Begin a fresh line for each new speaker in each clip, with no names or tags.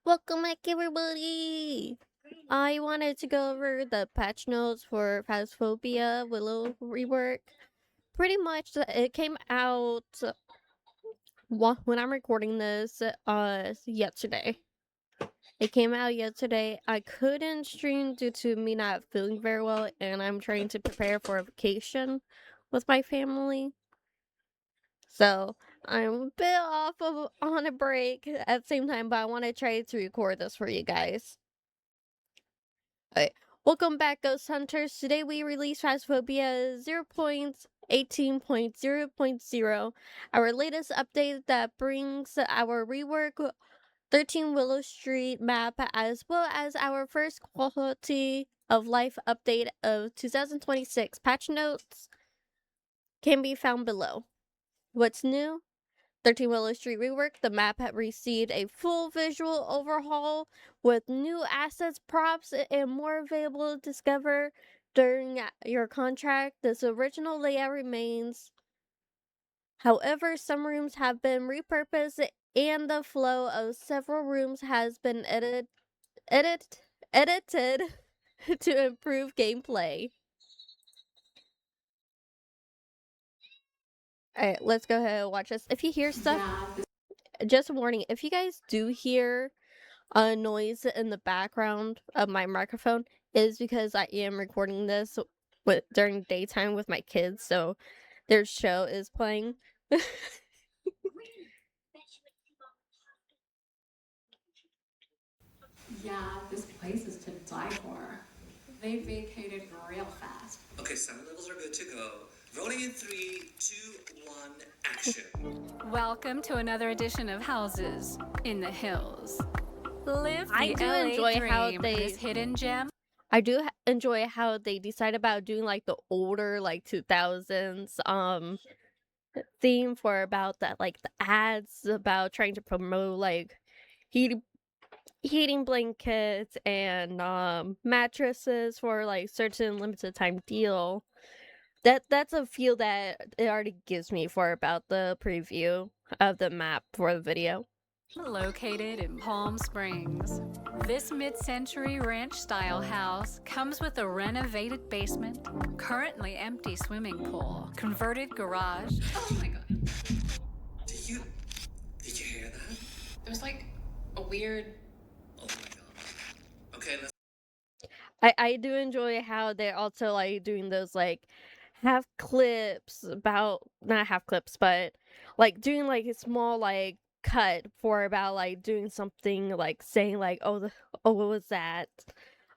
Welcome back, everybody! I wanted to go over the patch notes for Phasmophobia Willow rework. Pretty much, it came out when I'm recording this yesterday. It came out yesterday. I couldn't stream due to me not feeling very well, and I'm trying to prepare for a vacation with my family. So I'm a bit on a break at the same time, but I want to try to record this for you guys. Alright. Welcome back, Ghost Hunters. Today we release Phasmophobia 0.18.0.0, our latest update that brings our rework 13 Willow Street map, as well as our first quality of life update of 2026. Patch notes can be found below. What's new? 13 Willow Street rework, the map had received a full visual overhaul with new assets, props, and more available to discover during your contract. This original layout remains. However, some rooms have been repurposed and the flow of several rooms has been edited to improve gameplay. Alright, let's go ahead and watch this. If you hear stuff, just a warning, if you guys do hear a noise in the background of my microphone, is because I am recording this during daytime with my kids, so their show is playing.
Yeah, this place is to die for. They vacated real fast.
Okay, sound levels are good to go. Voting in 3, 2, 1, action.
Welcome to another edition of Houses in the Hills. Live the
I do
LA
enjoy
dream.
how they-
This hidden gem.
I do enjoy how they decide about doing like the older, like 2000s theme for about that, like the ads about trying to promote like heating blankets and mattresses for like certain limited time deal. That's a feel that it already gives me for about the preview of the map for the video.
Located in Palm Springs. This mid-century ranch-style house comes with a renovated basement, currently empty swimming pool, converted garage. Oh my god.
Did you hear that?
There's like a weird...
Oh my god. Okay, let's...
I do enjoy how they're also like doing those like half clips about, not half clips, but like doing like a small like cut for about like doing something, like saying like, oh what was that?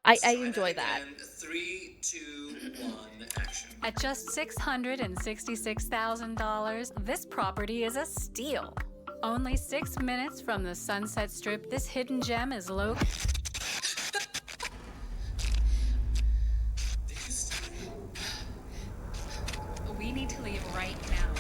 I enjoy that.
3, 2, 1, action.
At just $666,000, this property is a steal. Only 6 minutes from the Sunset Strip, this hidden gem is located. We need to leave right now.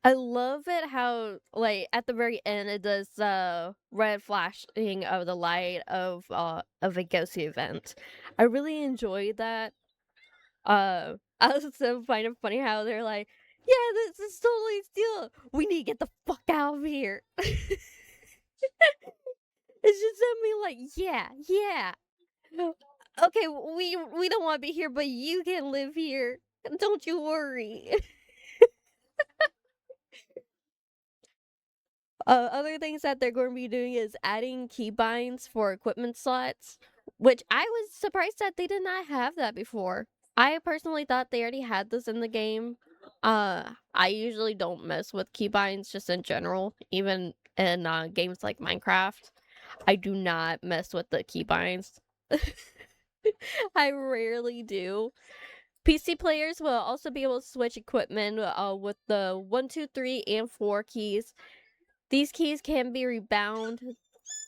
I love it how like at the very end it does red flashing of the light of a ghosty event. I really enjoyed that. I also find it funny how they're like, yeah, this is totally steal. We need to get the fuck out of here. It's just me like, yeah. Okay, we don't want to be here, but you can live here. Don't you worry. Other things that they're going to be doing is adding keybinds for equipment slots, which I was surprised that they did not have that before. I personally thought they already had this in the game. I usually don't mess with keybinds just in general, even in games like Minecraft. I do not mess with the keybinds. I rarely do. PC players will also be able to switch equipment with the 1, 2, 3, and 4 keys. These keys can be rebound.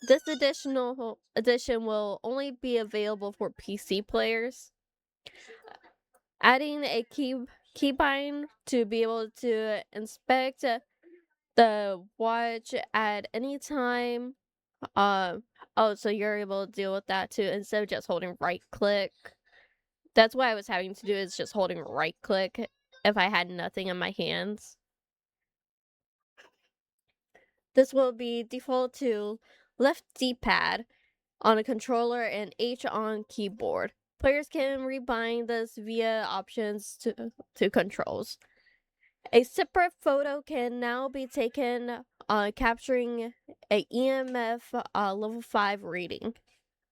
This edition will only be available for PC players. Adding a keybind to be able to inspect the watch at any time. So you're able to deal with that too instead of just holding right click. That's what I was having to do, is just holding right click if I had nothing in my hands. This will be default to left D-pad on a controller and H on keyboard. Players can rebind this via options to controls. A separate photo can now be taken capturing a EMF level 5 reading.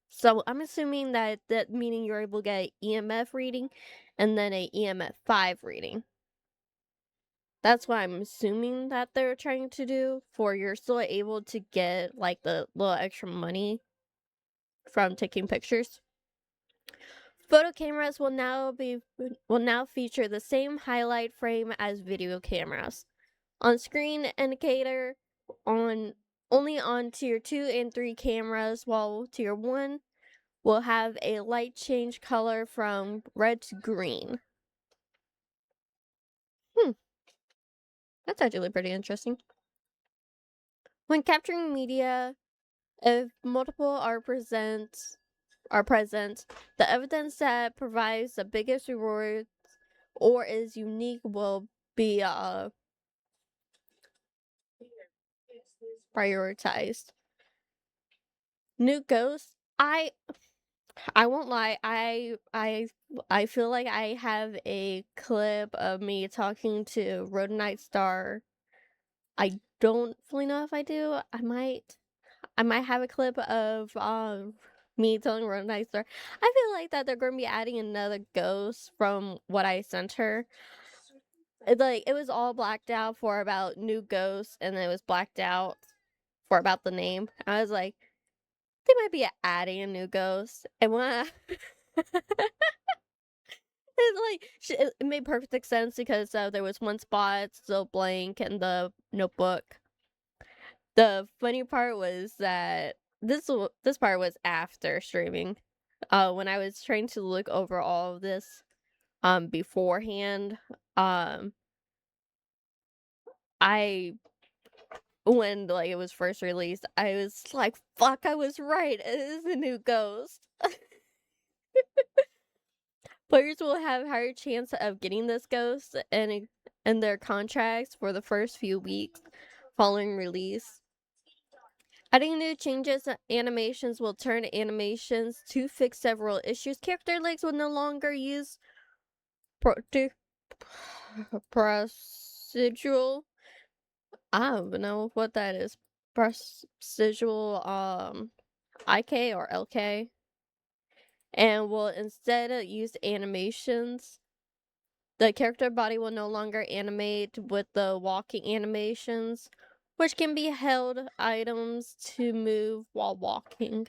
So I'm assuming that meaning you're able to get an EMF reading and then a EMF 5 reading. That's what I'm assuming that they're trying to do, for you're still able to get like the little extra money from taking pictures. Photo cameras will now feature the same highlight frame as video cameras. On-screen indicator on only on tier 2 and 3 cameras, while tier 1 will have a light change color from red to green. That's actually pretty interesting. When capturing media, if multiple are present, the evidence that provides the biggest reward or is unique will be prioritized. New ghosts. I won't lie. I feel like I have a clip of me talking to Road Night Star. I don't fully know if I do. I might have a clip of me telling Road Night Star. I feel like that they're going to be adding another ghost from what I sent her. It was all blacked out for about new ghosts, and then it was blacked out for about the name. I was like, they might be adding a new ghost, and when it made perfect sense because there was one spot still blank in the notebook. The funny part was that this part was after streaming. When I was trying to look over all of this beforehand, I when like it was first released, I was like, fuck, I was right. It is a new ghost. Players will have higher chance of getting this ghost in their contracts for the first few weeks following release. Adding new changes animations will turn animations to fix several issues. Character legs will no longer use procedural. I don't know what that is. Procedural IK or LK, and will instead use animations. The character body will no longer animate with the walking animations, which can be held items to move while walking.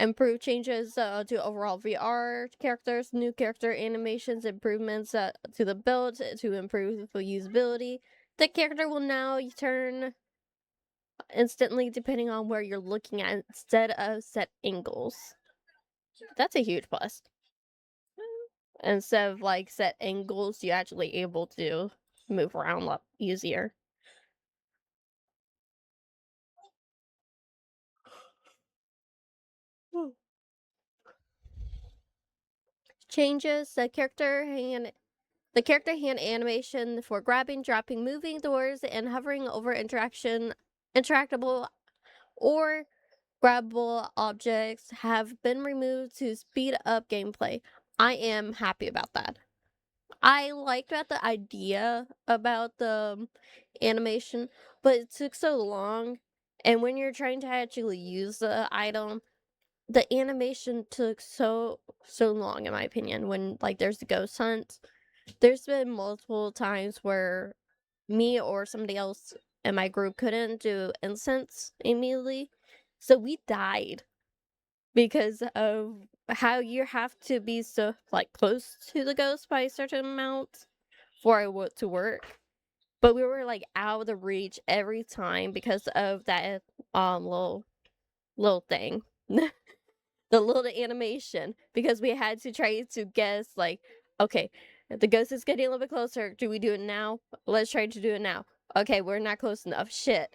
Improve changes to overall VR characters, new character animations, improvements to the build to improve the usability. The character will now turn instantly depending on where you're looking at instead of set angles. That's a huge plus. Instead of like set angles, you're actually able to move around a lot easier. Changes the character hand animation for grabbing, dropping, moving doors, and hovering over interactable or grabbable objects have been removed to speed up gameplay. I am happy about that. I liked about the idea about the animation, but it took so long. And when you're trying to actually use the item, the animation took so long, in my opinion. When like there's the ghost hunt, there's been multiple times where me or somebody else in my group couldn't do incense immediately, so we died because of how you have to be so like close to the ghost by a certain amount for it to work. But we were like out of the reach every time because of that little thing. The little animation, because we had to try to guess like, okay, the ghost is getting a little bit closer. Do we do it now? Let's try to do it now. Okay, we're not close enough. Shit.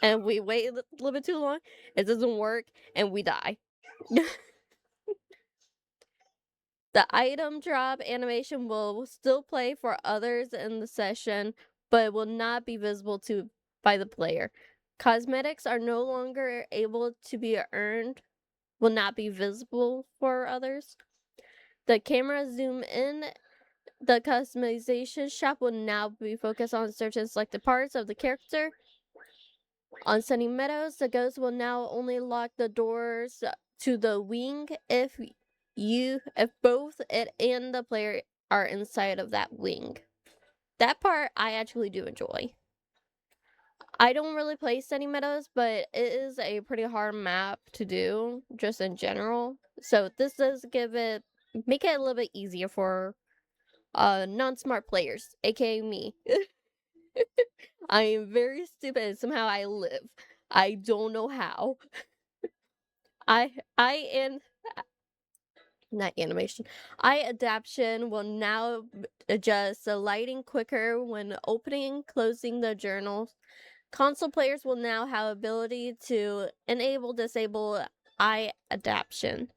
And we wait a little bit too long. It doesn't work and we die. The item drop animation will still play for others in the session, but it will not be visible to by the player. Cosmetics are no longer able to be earned, will not be visible for others. The camera zoom in. The customization shop will now be focused on certain selected parts of the character. On Sunny Meadows, the ghost will now only lock the doors to the wing if both it and the player are inside of that wing. That part I actually do enjoy. I don't really play Sunny Meadows, but it is a pretty hard map to do just in general. So this does make it a little bit easier for non-smart players, aka me. I am very stupid and somehow I live. I don't know how. I and not animation. Eye adaptation will now adjust the lighting quicker when opening and closing the journals. Console players will now have ability to disable eye adaptation.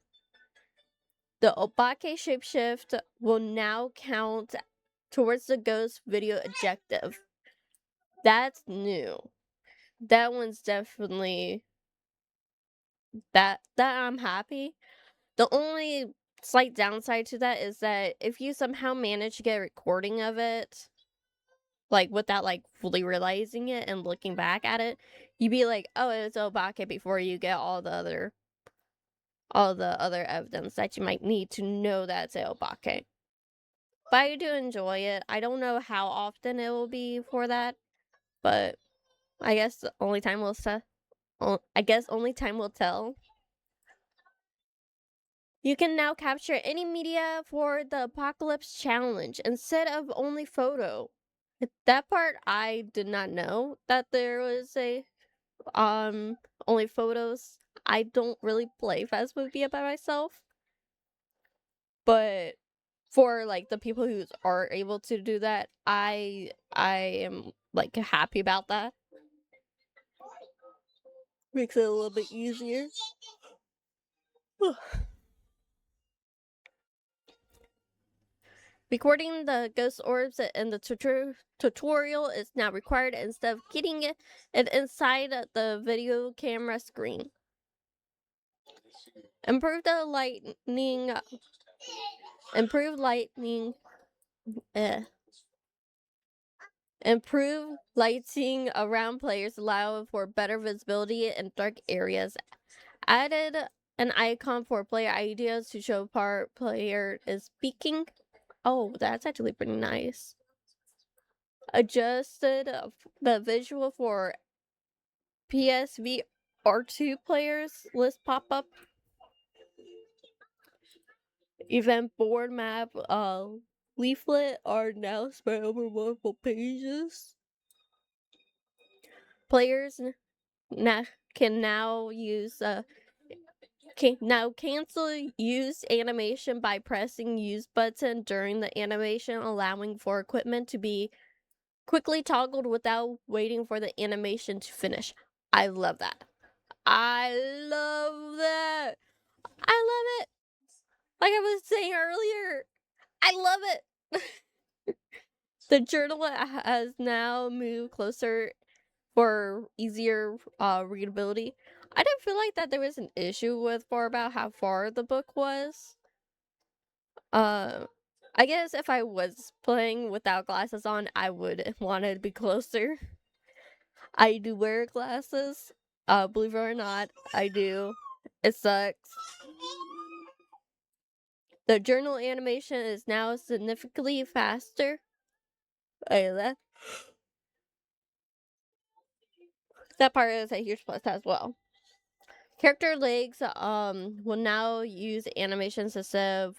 The Obake shapeshift will now count towards the ghost video objective. That's new. That one's definitely that I'm happy. The only slight downside to that is that if you somehow manage to get a recording of it, like without like fully realizing it and looking back at it, you'd be like, oh, it's Obake before you get all the other evidence that you might need to know that it's Obake. But I do enjoy it. I don't know how often it will be for that, but I guess only time will tell. I guess only time will tell. You can now capture any media for the Apocalypse Challenge instead of only photo. That part I did not know that there was a only photos. I don't really play Phasmophobia by myself, but for like the people who are able to do that, I am like happy about that. Makes it a little bit easier. Recording the ghost orbs in the tutorial is now required instead of getting it inside the video camera screen. Improved lightning. Improved lightning. Improved lighting around players allow for better visibility in dark areas. Added an icon for player ideas to show part player is speaking. Oh, that's actually pretty nice. Adjusted the visual for PSV R2 players list pop up. Event board map leaflet are now spread over multiple pages. Players can now cancel use animation by pressing use button during the animation, allowing for equipment to be quickly toggled without waiting for the animation to finish. I love that. I love that. I love it. Like I was saying earlier, I love it. The journal has now moved closer for easier readability. I didn't feel like that there was an issue with for about how far the book was. Uh, I guess if I was playing without glasses on, I would want it to be closer. I do wear glasses. Believe it or not, I do. It sucks. The journal animation is now significantly faster. That part is a huge plus as well. Character legs will now use animations instead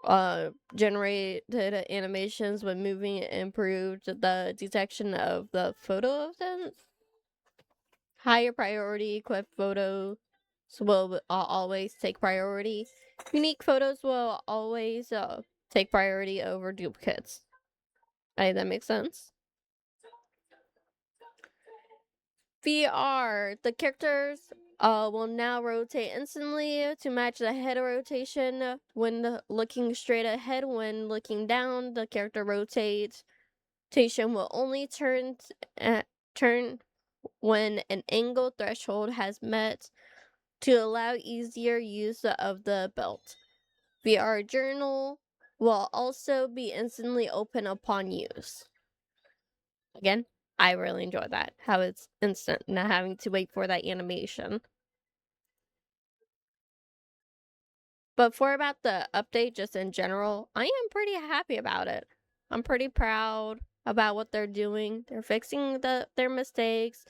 of generated animations when moving improved the detection of the photo evidence. Higher priority equipped photos will always take priority. Unique photos will always take priority over duplicates. That makes sense. VR. The characters will now rotate instantly to match the head rotation. When looking straight ahead, when looking down, the character rotates. Rotation will only turn when an angle threshold has met to allow easier use of the belt. VR journal will also be instantly open upon use. Again, I really enjoy that. How it's instant, not having to wait for that animation. But for about the update, just in general, I am pretty happy about it. I'm pretty proud about what they're doing. They're fixing their mistakes,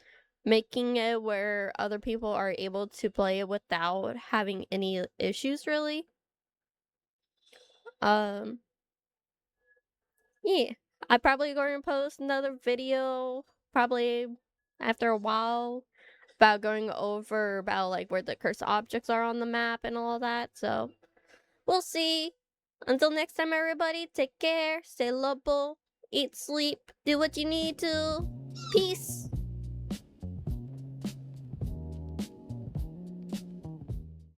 making it where other people are able to play it without having any issues, really. Um, yeah, I probably going to post another video probably after a while about going over about like where the cursed objects are on the map and all that. So we'll see. Until next time, everybody, take care, stay lovable, eat, sleep, do what you need to. Peace.